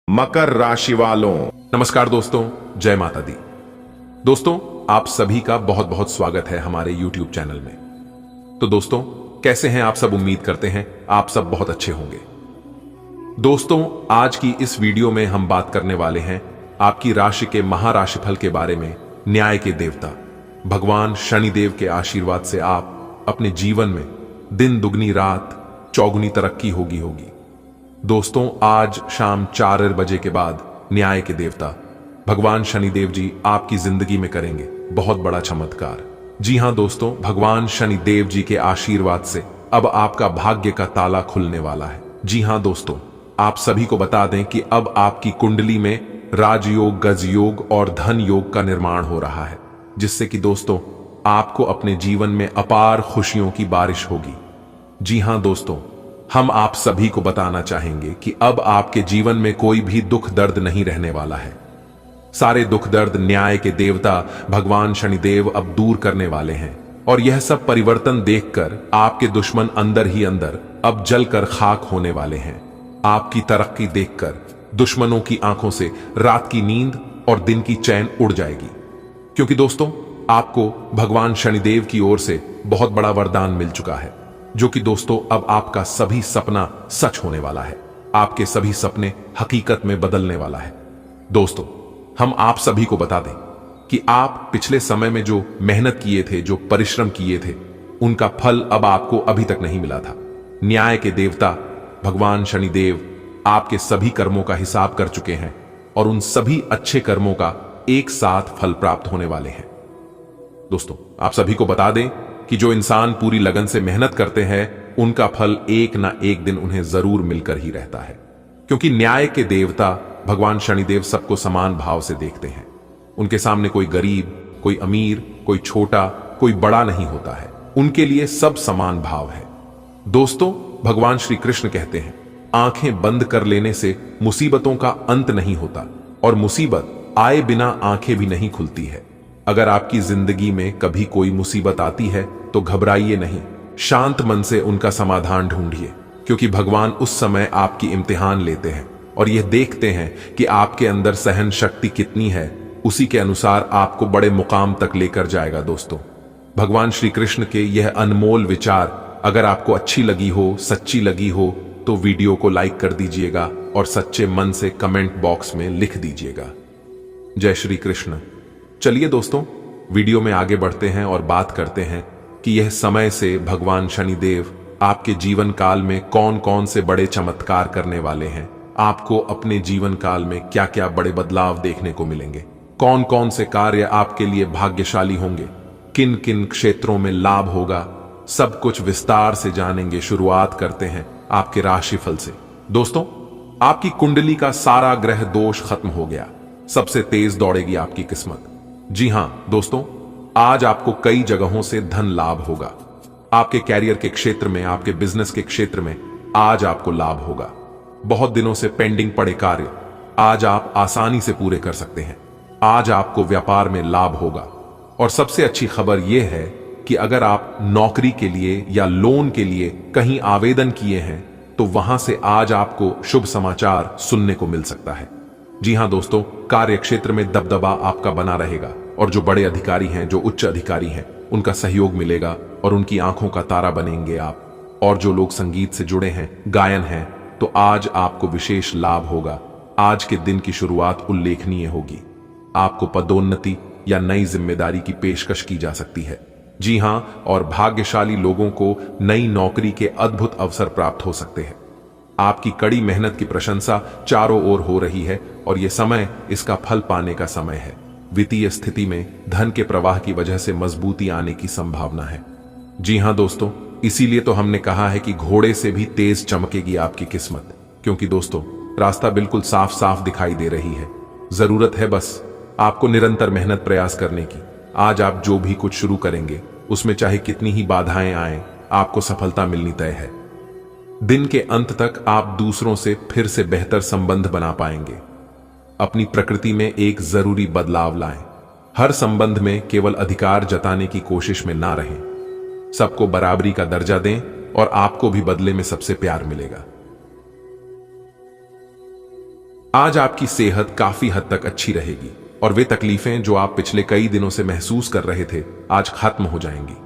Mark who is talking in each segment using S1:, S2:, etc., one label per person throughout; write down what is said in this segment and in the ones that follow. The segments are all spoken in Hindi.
S1: मकर राशि वालों, नमस्कार दोस्तों, जय माता दी। दोस्तों, आप सभी का बहुत बहुत स्वागत है हमारे YouTube चैनल में। तो दोस्तों, कैसे हैं आप सब? उम्मीद करते हैं आप सब बहुत अच्छे होंगे। दोस्तों, आज की इस वीडियो में हम बात करने वाले हैं आपकी राशि के महाराशिफल के बारे में। न्याय के देवता भगवान शनिदेव के आशीर्वाद से आप अपने जीवन में दिन दुगनी रात चौगुनी तरक्की होगी। दोस्तों, आज शाम 4 बजे के बाद न्याय के देवता भगवान शनिदेव जी आपकी जिंदगी में करेंगे बहुत बड़ा चमत्कार। जी हां दोस्तों, भगवान शनिदेव जी के आशीर्वाद से अब आपका भाग्य का ताला खुलने वाला है। जी हां दोस्तों, आप सभी को बता दें कि अब आपकी कुंडली में राजयोग, गजयोग और धन योग का निर्माण हो रहा है, जिससे कि दोस्तों आपको अपने जीवन में अपार खुशियों की बारिश होगी। जी हां दोस्तों, हम आप सभी को बताना चाहेंगे कि अब आपके जीवन में कोई भी दुख दर्द नहीं रहने वाला है। सारे दुख दर्द न्याय के देवता भगवान शनिदेव अब दूर करने वाले हैं, और यह सब परिवर्तन देखकर आपके दुश्मन अंदर ही अंदर अब जलकर खाक होने वाले हैं। आपकी तरक्की देखकर दुश्मनों की आंखों से रात की नींद और दिन की चैन उड़ जाएगी, क्योंकि दोस्तों आपको भगवान शनिदेव की ओर से बहुत बड़ा वरदान मिल चुका है, जो कि दोस्तों अब आपका सभी सपना सच होने वाला है। आपके सभी सपने हकीकत में बदलने वाला है। दोस्तों, हम आप सभी को बता दें कि आप पिछले समय में जो मेहनत किए थे, जो परिश्रम किए थे, उनका फल अब आपको अभी तक नहीं मिला था। न्याय के देवता भगवान शनिदेव आपके सभी कर्मों का हिसाब कर चुके हैं, और उन सभी अच्छे कर्मों का एक साथ फल प्राप्त होने वाले हैं। दोस्तों, आप सभी को बता दें कि जो इंसान पूरी लगन से मेहनत करते हैं, उनका फल एक ना एक दिन उन्हें जरूर मिलकर ही रहता है, क्योंकि न्याय के देवता भगवान शनिदेव सबको समान भाव से देखते हैं। उनके सामने कोई गरीब, कोई अमीर, कोई छोटा, कोई बड़ा नहीं होता है। उनके लिए सब समान भाव है। दोस्तों, भगवान श्री कृष्ण कहते हैं, आंखें बंद कर लेने से मुसीबतों का अंत नहीं होता, और मुसीबत आए बिना आंखें भी नहीं खुलती है। अगर आपकी जिंदगी में कभी कोई मुसीबत आती है तो घबराइए नहीं, शांत मन से उनका समाधान ढूंढिए, क्योंकि भगवान उस समय आपकी इम्तिहान लेते हैं और यह देखते हैं कि आपके अंदर सहन शक्ति कितनी है। उसी के अनुसार आपको बड़े मुकाम तक लेकर जाएगा। दोस्तों, भगवान श्री कृष्ण के यह अनमोल विचार अगर आपको अच्छी लगी हो, सच्ची लगी हो, तो वीडियो को लाइक कर दीजिएगा और सच्चे मन से कमेंट बॉक्स में लिख दीजिएगा। जय श्री कृष्ण। चलिए दोस्तों, वीडियो में आगे बढ़ते हैं और बात करते हैं कि यह समय से भगवान शनिदेव आपके जीवन काल में कौन कौन से बड़े चमत्कार करने वाले हैं। आपको अपने जीवन काल में क्या क्या बड़े बदलाव देखने को मिलेंगे, कौन कौन से कार्य आपके लिए भाग्यशाली होंगे, किन किन क्षेत्रों में लाभ होगा, सब कुछ विस्तार से जानेंगे। शुरुआत करते हैं आपके राशिफल से। दोस्तों, आपकी कुंडली का सारा ग्रह दोष खत्म हो गया। सबसे तेज दौड़ेगी आपकी किस्मत। जी हां दोस्तों, आज आपको कई जगहों से धन लाभ होगा। आपके कैरियर के क्षेत्र में, आपके बिजनेस के क्षेत्र में आज आपको लाभ होगा। बहुत दिनों से पेंडिंग पड़े कार्य आज आप आसानी से पूरे कर सकते हैं। आज आपको व्यापार में लाभ होगा। और सबसे अच्छी खबर यह है कि अगर आप नौकरी के लिए या लोन के लिए कहीं आवेदन किए हैं, तो वहां से आज आपको शुभ समाचार सुनने को मिल सकता है। जी हां दोस्तों, कार्य क्षेत्र में दबदबा आपका बना रहेगा, और जो बड़े अधिकारी हैं, जो उच्च अधिकारी हैं, उनका सहयोग मिलेगा और उनकी आंखों का तारा बनेंगे आप। और जो लोग संगीत से जुड़े हैं, गायन हैं, तो आज आपको विशेष लाभ होगा। आज के दिन की शुरुआत उल्लेखनीय होगी। आपको पदोन्नति या नई जिम्मेदारी की पेशकश की जा सकती है। जी हां, और भाग्यशाली लोगों को नई नौकरी के अद्भुत अवसर प्राप्त हो सकते हैं। आपकी कड़ी मेहनत की प्रशंसा चारों ओर हो रही है, और यह समय इसका फल पाने का समय है। वित्तीय स्थिति में धन के प्रवाह की वजह से मजबूती आने की संभावना है। जी हां दोस्तों, इसीलिए तो हमने कहा है कि घोड़े से भी तेज चमकेगी आपकी किस्मत, क्योंकि दोस्तों रास्ता बिल्कुल साफ साफ दिखाई दे रही है। जरूरत है बस आपको निरंतर मेहनत प्रयास करने की। आज आप जो भी कुछ शुरू करेंगे, उसमें चाहे कितनी ही बाधाएं आए, आपको सफलता मिलनी तय है। दिन के अंत तक आप दूसरों से फिर से बेहतर संबंध बना पाएंगे। अपनी प्रकृति में एक जरूरी बदलाव लाएं। हर संबंध में केवल अधिकार जताने की कोशिश में ना रहें। सबको बराबरी का दर्जा दें, और आपको भी बदले में सबसे प्यार मिलेगा। आज आपकी सेहत काफी हद तक अच्छी रहेगी और वे तकलीफें जो आप पिछले कई दिनों से महसूस कर रहे थे आज खत्म हो जाएंगी।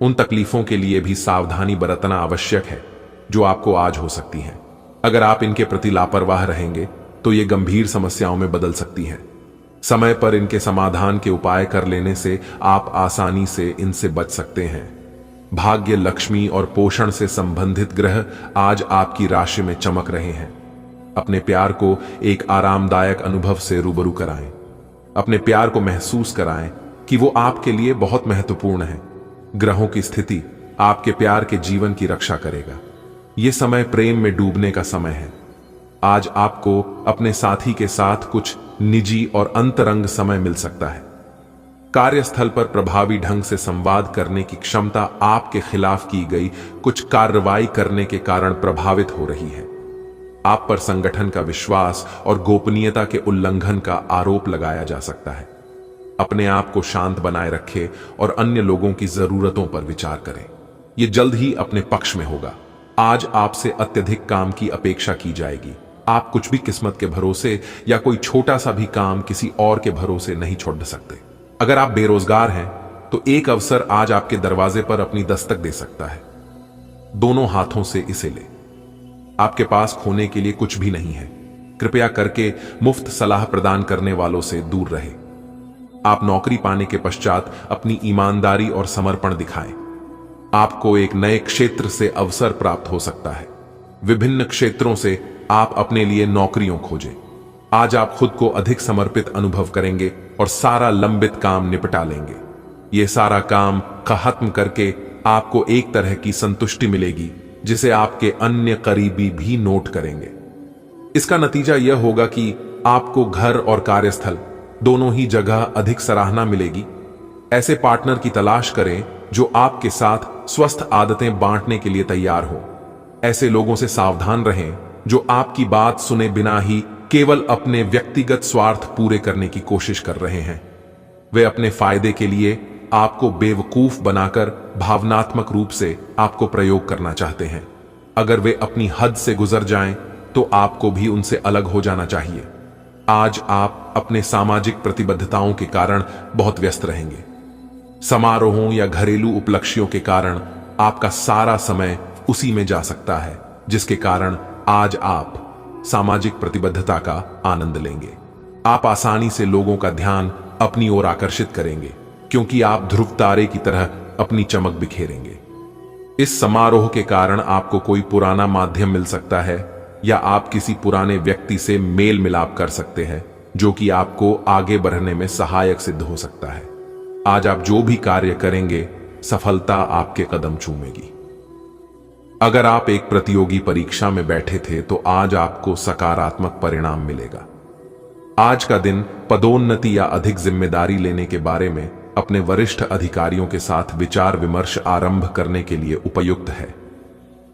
S1: उन तकलीफों के लिए भी सावधानी बरतना आवश्यक है जो आपको आज हो सकती हैं। अगर आप इनके प्रति लापरवाह रहेंगे तो ये गंभीर समस्याओं में बदल सकती हैं। समय पर इनके समाधान के उपाय कर लेने से आप आसानी से इनसे बच सकते हैं। भाग्य, लक्ष्मी और पोषण से संबंधित ग्रह आज आपकी राशि में चमक रहे हैं। अपने प्यार को एक आरामदायक अनुभव से रूबरू कराएं। अपने प्यार को महसूस कराएं कि वो आपके लिए बहुत महत्वपूर्ण है। ग्रहों की स्थिति आपके प्यार के जीवन की रक्षा करेगा। यह समय प्रेम में डूबने का समय है। आज आपको अपने साथी के साथ कुछ निजी और अंतरंग समय मिल सकता है। कार्यस्थल पर प्रभावी ढंग से संवाद करने की क्षमता आपके खिलाफ की गई कुछ कार्रवाई करने के कारण प्रभावित हो रही है। आप पर संगठन का विश्वास और गोपनीयता के उल्लंघन का आरोप लगाया जा सकता है। अपने आप को शांत बनाए रखें और अन्य लोगों की जरूरतों पर विचार करें। यह जल्द ही अपने पक्ष में होगा। आज आपसे अत्यधिक काम की अपेक्षा की जाएगी। आप कुछ भी किस्मत के भरोसे या कोई छोटा सा भी काम किसी और के भरोसे नहीं छोड़ सकते। अगर आप बेरोजगार हैं तो एक अवसर आज आपके दरवाजे पर अपनी दस्तक दे सकता है। दोनों हाथों से इसे ले। आपके पास खोने के लिए कुछ भी नहीं है। कृपया करके मुफ्त सलाह प्रदान करने वालों से दूर रहे। आप नौकरी पाने के पश्चात अपनी ईमानदारी और समर्पण दिखाएं। आपको एक नए क्षेत्र से अवसर प्राप्त हो सकता है। विभिन्न क्षेत्रों से आप अपने लिए नौकरियों खोजें। आज आप खुद को अधिक समर्पित अनुभव करेंगे और सारा लंबित काम निपटा लेंगे। यह सारा काम खत्म करके आपको एक तरह की संतुष्टि मिलेगी जिसे आपके अन्य करीबी भी नोट करेंगे। इसका नतीजा यह होगा कि आपको घर और कार्यस्थल दोनों ही जगह अधिक सराहना मिलेगी। ऐसे पार्टनर की तलाश करें जो आपके साथ स्वस्थ आदतें बांटने के लिए तैयार हो। ऐसे लोगों से सावधान रहें जो आपकी बात सुने बिना ही केवल अपने व्यक्तिगत स्वार्थ पूरे करने की कोशिश कर रहे हैं। वे अपने फायदे के लिए आपको बेवकूफ बनाकर भावनात्मक रूप से आपको प्रयोग करना चाहते हैं। अगर वे अपनी हद से गुजर जाएं तो आपको भी उनसे अलग हो जाना चाहिए। आज आप अपने सामाजिक प्रतिबद्धताओं के कारण बहुत व्यस्त रहेंगे। समारोहों या घरेलू उपलक्ष्यों के कारण आपका सारा समय उसी में जा सकता है, जिसके कारण आज आप सामाजिक प्रतिबद्धता का आनंद लेंगे। आप आसानी से लोगों का ध्यान अपनी ओर आकर्षित करेंगे क्योंकि आप ध्रुव तारे की तरह अपनी चमक बिखेरेंगे। इस समारोह के कारण आपको कोई पुराना माध्यम मिल सकता है या आप किसी पुराने व्यक्ति से मेल मिलाप कर सकते हैं जो कि आपको आगे बढ़ने में सहायक सिद्ध हो सकता है। आज आप जो भी कार्य करेंगे सफलता आपके कदम चूमेगी। अगर आप एक प्रतियोगी परीक्षा में बैठे थे तो आज आपको सकारात्मक परिणाम मिलेगा। आज का दिन पदोन्नति या अधिक जिम्मेदारी लेने के बारे में अपने वरिष्ठ अधिकारियों के साथ विचार विमर्श आरंभ करने के लिए उपयुक्त है।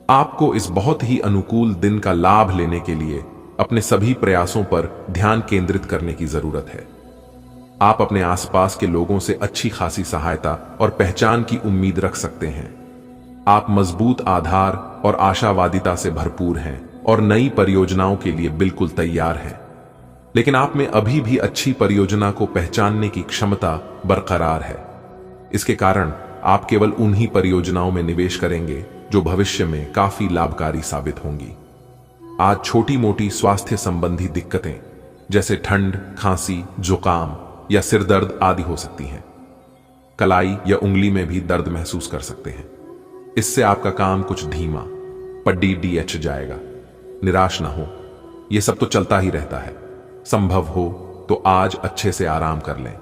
S1: आपको इस बहुत ही अनुकूल दिन का लाभ लेने के लिए अपने सभी प्रयासों पर ध्यान केंद्रित करने की जरूरत है। आप अपने आसपास के लोगों से अच्छी खासी सहायता और पहचान की उम्मीद रख सकते हैं। आप मजबूत आधार और आशावादिता से भरपूर हैं और नई परियोजनाओं के लिए बिल्कुल तैयार हैं। लेकिन आप में अभी भी अच्छी परियोजना को पहचानने की क्षमता बरकरार है। इसके कारण आप केवल उन्हीं परियोजनाओं में निवेश करेंगे जो भविष्य में काफी लाभकारी साबित होंगी। आज छोटी मोटी स्वास्थ्य संबंधी दिक्कतें जैसे ठंड, खांसी, जुकाम या सिर दर्द आदि हो सकती हैं। कलाई या उंगली में भी दर्द महसूस कर सकते हैं। इससे आपका काम कुछ धीमा पड्डी डीएच जाएगा। निराश ना हो, यह सब तो चलता ही रहता है। संभव हो तो आज अच्छे से आराम कर लें।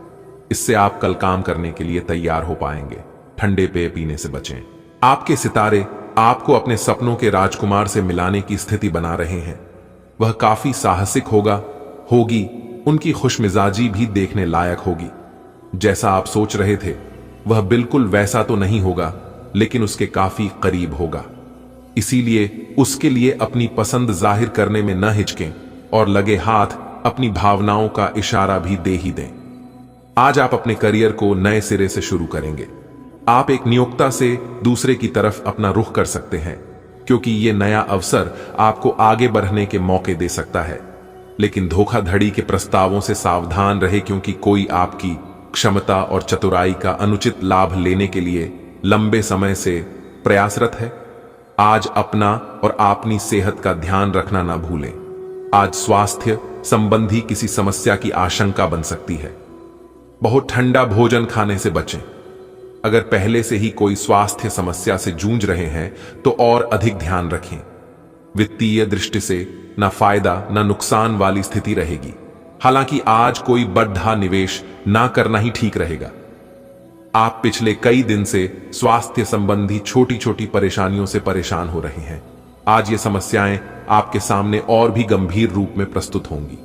S1: इससे आप कल काम करने के लिए तैयार हो पाएंगे। ठंडे पेय पीने से बचें। आपके सितारे आपको अपने सपनों के राजकुमार से मिलाने की स्थिति बना रहे हैं। वह काफी साहसिक होगी। उनकी खुशमिजाजी भी देखने लायक होगी। जैसा आप सोच रहे थे वह बिल्कुल वैसा तो नहीं होगा, लेकिन उसके काफी करीब होगा। इसीलिए उसके लिए अपनी पसंद जाहिर करने में न हिचकें और लगे हाथ अपनी भावनाओं का इशारा भी दे ही दें। आज आप अपने करियर को नए सिरे से शुरू करेंगे। आप एक नियोक्ता से दूसरे की तरफ अपना रुख कर सकते हैं, क्योंकि यह नया अवसर आपको आगे बढ़ने के मौके दे सकता है। लेकिन धोखाधड़ी के प्रस्तावों से सावधान रहे, क्योंकि कोई आपकी क्षमता और चतुराई का अनुचित लाभ लेने के लिए लंबे समय से प्रयासरत है। आज अपना और अपनी सेहत का ध्यान रखना ना भूलें। आज स्वास्थ्य संबंधी किसी समस्या की आशंका बन सकती है। बहुत ठंडा भोजन खाने से बचें। अगर पहले से ही कोई स्वास्थ्य समस्या से जूझ रहे हैं तो और अधिक ध्यान रखें। वित्तीय दृष्टि से ना फायदा ना नुकसान वाली स्थिति रहेगी। हालांकि आज कोई बड़ा निवेश ना करना ही ठीक रहेगा। आप पिछले कई दिन से स्वास्थ्य संबंधी छोटी छोटी परेशानियों से परेशान हो रहे हैं। आज ये समस्याएं आपके सामने और भी गंभीर रूप में प्रस्तुत होंगी।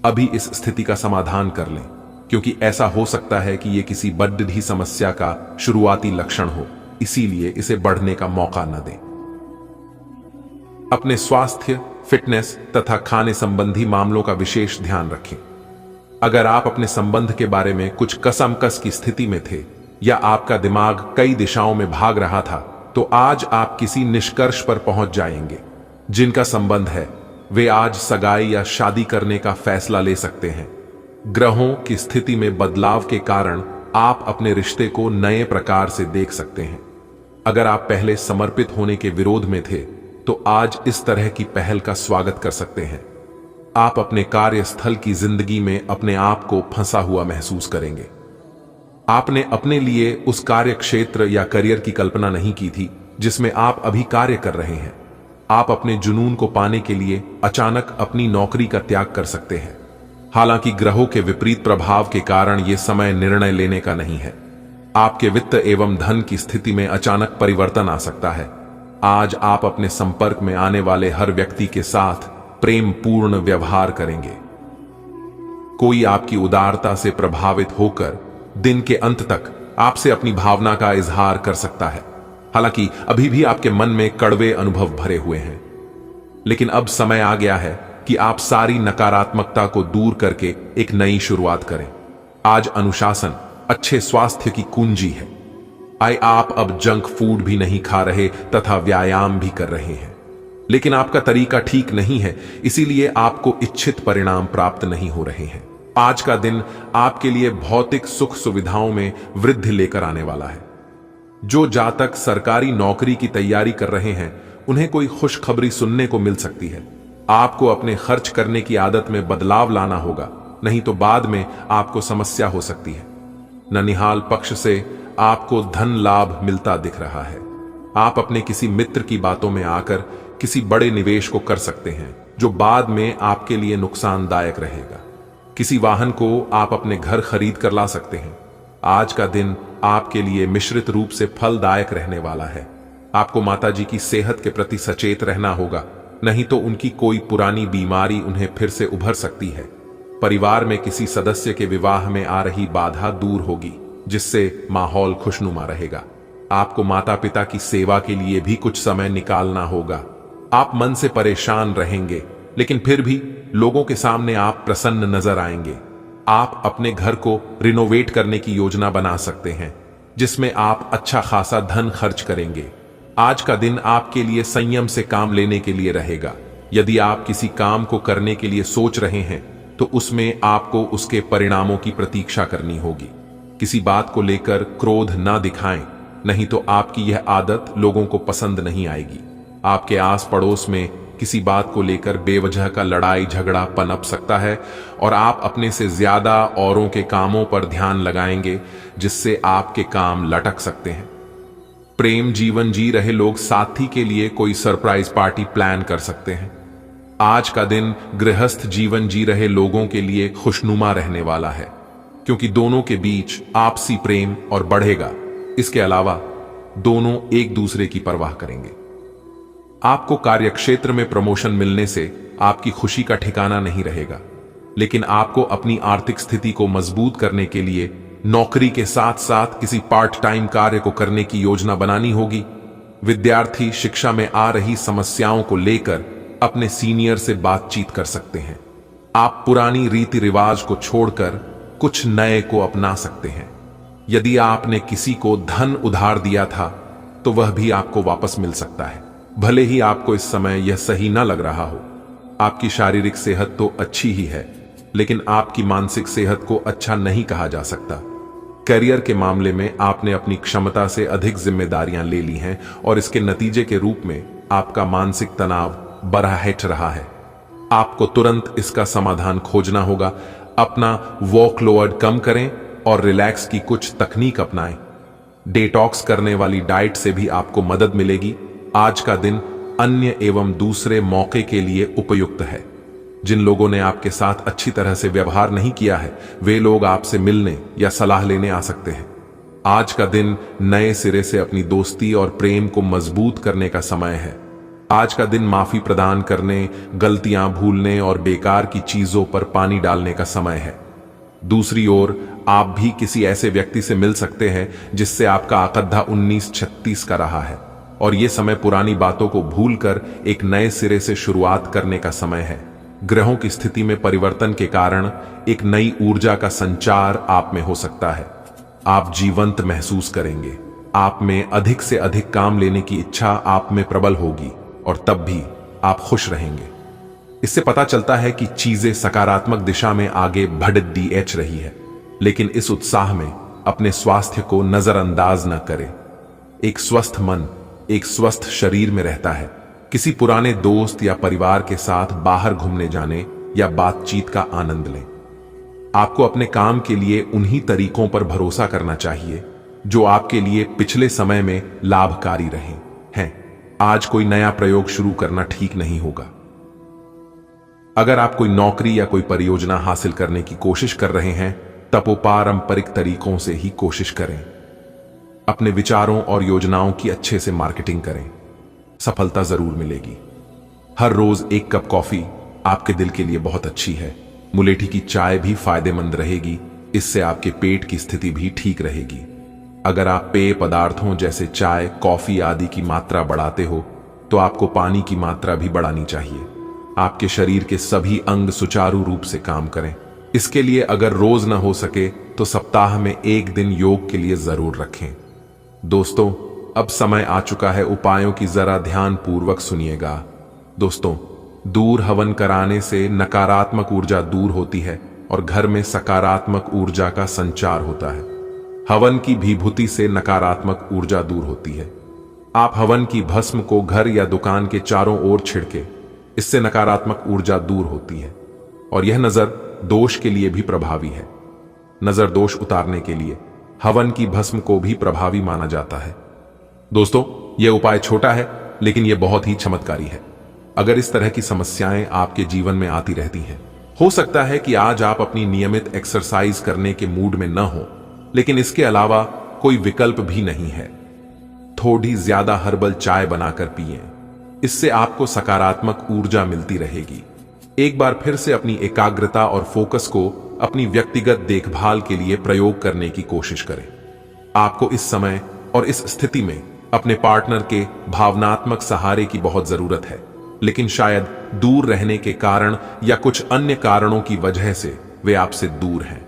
S1: अभी इस स्थिति का समाधान कर लें, क्योंकि ऐसा हो सकता है कि ये किसी बड़ी समस्या का शुरुआती लक्षण हो, इसीलिए इसे बढ़ने का मौका न दें। अपने स्वास्थ्य, फिटनेस तथा खाने संबंधी मामलों का विशेष ध्यान रखें। अगर आप अपने संबंध के बारे में कुछ कसमकस की स्थिति में थे या आपका दिमाग कई दिशाओं में भाग रहा था, तो आज आप किसी निष्कर्ष पर पहुंच जाएंगे। जिनका संबंध है वे आज सगाई या शादी करने का फैसला ले सकते हैं। ग्रहों की स्थिति में बदलाव के कारण आप अपने रिश्ते को नए प्रकार से देख सकते हैं। अगर आप पहले समर्पित होने के विरोध में थे तो आज इस तरह की पहल का स्वागत कर सकते हैं। आप अपने कार्यस्थल की जिंदगी में अपने आप को फंसा हुआ महसूस करेंगे। आपने अपने लिए उस कार्य क्षेत्र या करियर की कल्पना नहीं की थी जिसमें आप अभी कार्य कर रहे हैं। आप अपने जुनून को पाने के लिए अचानक अपनी नौकरी का त्याग कर सकते हैं। हालांकि ग्रहों के विपरीत प्रभाव के कारण यह समय निर्णय लेने का नहीं है। आपके वित्त एवं धन की स्थिति में अचानक परिवर्तन आ सकता है। आज आप अपने संपर्क में आने वाले हर व्यक्ति के साथ प्रेम पूर्ण व्यवहार करेंगे। कोई आपकी उदारता से प्रभावित होकर दिन के अंत तक आपसे अपनी भावना का इजहार कर सकता है। हालांकि अभी भी आपके मन में कड़वे अनुभव भरे हुए हैं, लेकिन अब समय आ गया है कि आप सारी नकारात्मकता को दूर करके एक नई शुरुआत करें। आज अनुशासन अच्छे स्वास्थ्य की कुंजी है। आप अब जंक फूड भी नहीं खा रहे तथा व्यायाम भी कर रहे हैं, लेकिन आपका तरीका ठीक नहीं है, इसीलिए आपको इच्छित परिणाम प्राप्त नहीं हो रहे हैं। आज का दिन आपके लिए भौतिक सुख सुविधाओं में वृद्धि लेकर आने वाला है। जो जातक सरकारी नौकरी की तैयारी कर रहे हैं उन्हें कोई खुशखबरी सुनने को मिल सकती है। आपको अपने खर्च करने की आदत में बदलाव लाना होगा, नहीं तो बाद में आपको समस्या हो सकती है। ननिहाल पक्ष से आपको धन लाभ मिलता दिख रहा है। आप अपने किसी मित्र की बातों में आकर किसी बड़े निवेश को कर सकते हैं जो बाद में आपके लिए नुकसानदायक रहेगा। किसी वाहन को आप अपने घर खरीद कर ला सकते हैं। आज का दिन आपके लिए मिश्रित रूप से फलदायक रहने वाला है। आपको माताजी की सेहत के प्रति सचेत रहना होगा, नहीं तो उनकी कोई पुरानी बीमारी उन्हें फिर से उभर सकती है। परिवार में किसी सदस्य के विवाह में आ रही बाधा दूर होगी, जिससे माहौल खुशनुमा रहेगा। आपको माता पिता की सेवा के लिए भी कुछ समय निकालना होगा। आप मन से परेशान रहेंगे, लेकिन फिर भी लोगों के सामने आप प्रसन्न नजर आएंगे। आप अपने घर को रिनोवेट करने की योजना बना सकते हैं, जिसमें आप अच्छा खासा धन खर्च करेंगे। आज का दिन आपके लिए संयम से काम लेने के लिए रहेगा। यदि आप किसी काम को करने के लिए सोच रहे हैं तो उसमें आपको उसके परिणामों की प्रतीक्षा करनी होगी। किसी बात को लेकर क्रोध ना दिखाएं, नहीं तो आपकी यह आदत लोगों को पसंद नहीं आएगी। आपके आस पड़ोस में किसी बात को लेकर बेवजह का लड़ाई झगड़ा पनप सकता है और आप अपने से ज्यादा औरों के कामों पर ध्यान लगाएंगे, जिससे आपके काम लटक सकते हैं। प्रेम जीवन जी रहे लोग साथी के लिए कोई सरप्राइज पार्टी प्लान कर सकते हैं। आज का दिन गृहस्थ जीवन जी रहे लोगों के लिए खुशनुमा रहने वाला है, क्योंकि दोनों के बीच आपसी प्रेम और बढ़ेगा। इसके अलावा दोनों एक दूसरे की परवाह करेंगे। आपको कार्यक्षेत्र में प्रमोशन मिलने से आपकी खुशी का ठिकाना नहीं रहेगा, लेकिन आपको अपनी आर्थिक स्थिति को मजबूत करने के लिए नौकरी के साथ साथ किसी पार्ट टाइम कार्य को करने की योजना बनानी होगी। विद्यार्थी शिक्षा में आ रही समस्याओं को लेकर अपने सीनियर से बातचीत कर सकते हैं। आप पुरानी रीति रिवाज को छोड़कर कुछ नए को अपना सकते हैं। यदि आपने किसी को धन उधार दिया था तो वह भी आपको वापस मिल सकता है, भले ही आपको इस समय यह सही न लग रहा हो। आपकी शारीरिक सेहत तो अच्छी ही है, लेकिन आपकी मानसिक सेहत को अच्छा नहीं कहा जा सकता। करियर के मामले में आपने अपनी क्षमता से अधिक जिम्मेदारियां ले ली हैं और इसके नतीजे के रूप में आपका मानसिक तनाव बढ़ रहा है। आपको तुरंत इसका समाधान खोजना होगा। अपना वर्कलोड कम करें और रिलैक्स की कुछ तकनीक अपनाएं। डेटॉक्स करने वाली डाइट से भी आपको मदद मिलेगी। आज का दिन अन्य एवं दूसरे मौके के लिए उपयुक्त है। जिन लोगों ने आपके साथ अच्छी तरह से व्यवहार नहीं किया है, वे लोग आपसे मिलने या सलाह लेने आ सकते हैं। आज का दिन नए सिरे से अपनी दोस्ती और प्रेम को मजबूत करने का समय है। आज का दिन माफी प्रदान करने, गलतियां भूलने और बेकार की चीजों पर पानी डालने का समय है। दूसरी ओर आप भी किसी ऐसे व्यक्ति से मिल सकते हैं जिससे आपका आकद्धा 1936 का रहा है, और यह समय पुरानी बातों को भूलकर एक नए सिरे से शुरुआत करने का समय है। ग्रहों की स्थिति में परिवर्तन के कारण एक नई ऊर्जा का संचार आप में हो सकता है। आप जीवंत महसूस करेंगे। आप में अधिक से अधिक काम लेने की इच्छा आप में प्रबल होगी और तब भी आप खुश रहेंगे। इससे पता चलता है कि चीजें सकारात्मक दिशा में आगे बढ़ रही है, लेकिन इस उत्साह में अपने स्वास्थ्य को नजरअंदाज न करें। एक स्वस्थ मन एक स्वस्थ शरीर में रहता है। किसी पुराने दोस्त या परिवार के साथ बाहर घूमने जाने या बातचीत का आनंद लें। आपको अपने काम के लिए उन्हीं तरीकों पर भरोसा करना चाहिए जो आपके लिए पिछले समय में लाभकारी रहे हैं। आज कोई नया प्रयोग शुरू करना ठीक नहीं होगा। अगर आप कोई नौकरी या कोई परियोजना हासिल करने की कोशिश कर रहे हैं, तब वो पारंपरिक तरीकों से ही कोशिश करें। अपने विचारों और योजनाओं की अच्छे से मार्केटिंग करें, सफलता जरूर मिलेगी। हर रोज एक कप कॉफी आपके दिल के लिए बहुत अच्छी है। मुलेठी की चाय भी फायदेमंद रहेगी, इससे आपके पेट की स्थिति भी ठीक रहेगी। अगर आप पेय पदार्थों जैसे चाय, कॉफी आदि की मात्रा बढ़ाते हो, तो आपको पानी की मात्रा भी बढ़ानी चाहिए। आपके शरीर के सभी अंग सुचारू रूप से काम करें। इसके लिए अगर रोज ना हो सके तो सप्ताह में एक दिन योग के लिए जरूर रखें। दोस्तों, अब समय आ चुका है उपायों की, जरा ध्यान पूर्वक सुनिएगा। दोस्तों, दूर हवन कराने से नकारात्मक ऊर्जा दूर होती है और घर में सकारात्मक ऊर्जा का संचार होता है। हवन की विभूति से नकारात्मक ऊर्जा दूर होती है। आप हवन की भस्म को घर या दुकान के चारों ओर छिड़के, इससे नकारात्मक ऊर्जा दूर होती है और यह नजर दोष के लिए भी प्रभावी है। नजर दोष उतारने के लिए हवन की भस्म को भी प्रभावी माना जाता है। दोस्तों, यह उपाय छोटा है लेकिन यह बहुत ही चमत्कारी है। अगर इस तरह की समस्याएं आपके जीवन में आती रहती हैं, हो सकता है कि आज आप अपनी नियमित एक्सरसाइज करने के मूड में न हो, लेकिन इसके अलावा कोई विकल्प भी नहीं है। थोड़ी ज्यादा हर्बल चाय बनाकर पिएं, इससे आपको सकारात्मक ऊर्जा मिलती रहेगी। एक बार फिर से अपनी एकाग्रता और फोकस को अपनी व्यक्तिगत देखभाल के लिए प्रयोग करने की कोशिश करें। आपको इस समय और इस स्थिति में अपने पार्टनर के भावनात्मक सहारे की बहुत जरूरत है, लेकिन शायद दूर रहने के कारण या कुछ अन्य कारणों की वजह से वे आपसे दूर हैं।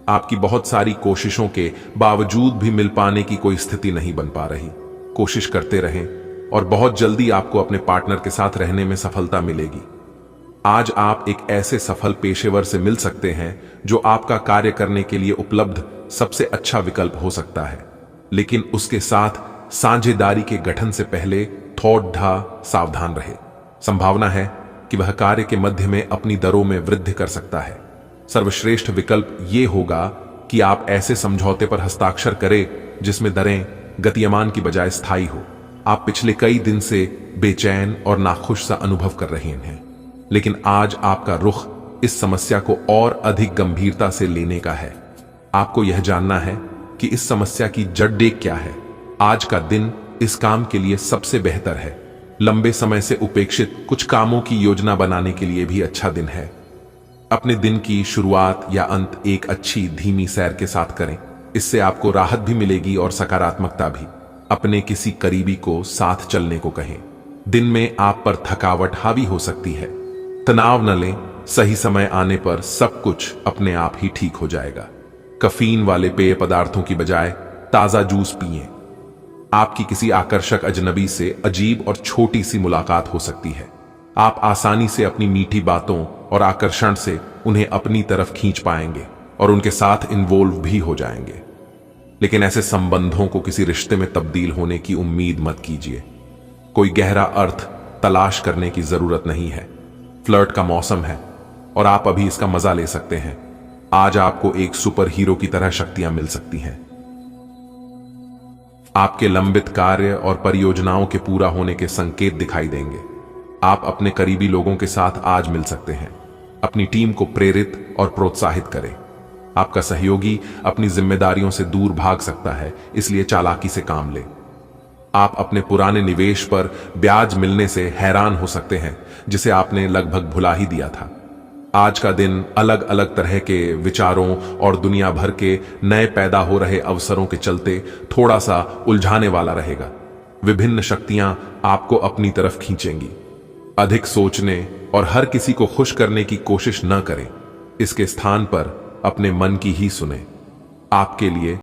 S1: आपकी बहुत सारी कोशिशों के बावजूद भी मिल पाने की कोई स्थिति नहीं बन पा रही। कोशिश करते रहें और बहुत जल्दी आपको अपने पार्टनर के साथ रहने में सफलता मिलेगी। आज आप एक ऐसे सफल पेशेवर से मिल सकते हैं जो आपका कार्य करने के लिए उपलब्ध सबसे अच्छा विकल्प हो सकता है, लेकिन उसके साथ साझेदारी के गठन से पहले थोड़ा सावधान रहे। संभावना है कि वह कार्य के मध्य में अपनी दरों में वृद्धि कर सकता है। सर्वश्रेष्ठ विकल्प यह होगा कि आप ऐसे समझौते पर हस्ताक्षर करें जिसमें दरें गतिमान की बजाय स्थायी हो। आप पिछले कई दिन से बेचैन और नाखुश सा अनुभव कर रहे हैं, लेकिन आज आपका रुख इस समस्या को और अधिक गंभीरता से लेने का है। आपको यह जानना है कि इस समस्या की जड़ क्या है। आज का दिन इस काम के लिए सबसे बेहतर है। लंबे समय से उपेक्षित कुछ कामों की योजना बनाने के लिए भी अच्छा दिन है। अपने दिन की शुरुआत या अंत एक अच्छी धीमी सैर के साथ करें, इससे आपको राहत भी मिलेगी और सकारात्मकता भी। अपने किसी करीबी को साथ चलने को कहें। दिन में आप पर थकावट हावी हो सकती है, तनाव न लें। सही समय आने पर सब कुछ अपने आप ही ठीक हो जाएगा। कैफीन वाले पेय पदार्थों की बजाय ताजा जूस पिएं। आपकी किसी आकर्षक अजनबी से अजीब और छोटी सी मुलाकात हो सकती है। आप आसानी से अपनी मीठी बातों और आकर्षण से उन्हें अपनी तरफ खींच पाएंगे और उनके साथ इन्वॉल्व भी हो जाएंगे। लेकिन ऐसे संबंधों को किसी रिश्ते में तब्दील होने की उम्मीद मत कीजिए। कोई गहरा अर्थ तलाश करने की जरूरत नहीं है। फ्लर्ट का मौसम है और आप अभी इसका मजा ले सकते हैं। आज आपको एक सुपर हीरो की तरह शक्तियां मिल सकती हैं। आपके लंबित कार्य और परियोजनाओं के पूरा होने के संकेत दिखाई देंगे। आप अपने करीबी लोगों के साथ आज मिल सकते हैं। अपनी टीम को प्रेरित और प्रोत्साहित करें। आपका सहयोगी अपनी जिम्मेदारियों से दूर भाग सकता है, इसलिए चालाकी से काम लें। आप अपने पुराने निवेश पर ब्याज मिलने से हैरान हो सकते हैं, जिसे आपने लगभग भुला ही दिया था। आज का दिन अलग अलग तरह के विचारों और दुनिया भर के नए पैदा हो रहे अवसरों के चलते थोड़ा सा उलझाने वाला रहेगा। विभिन्न शक्तियां आपको अपनी तरफ खींचेंगी। अधिक सोचने और हर किसी को खुश करने की कोशिश न करें। इसके स्थान पर अपने मन की ही सुने। आपके लिए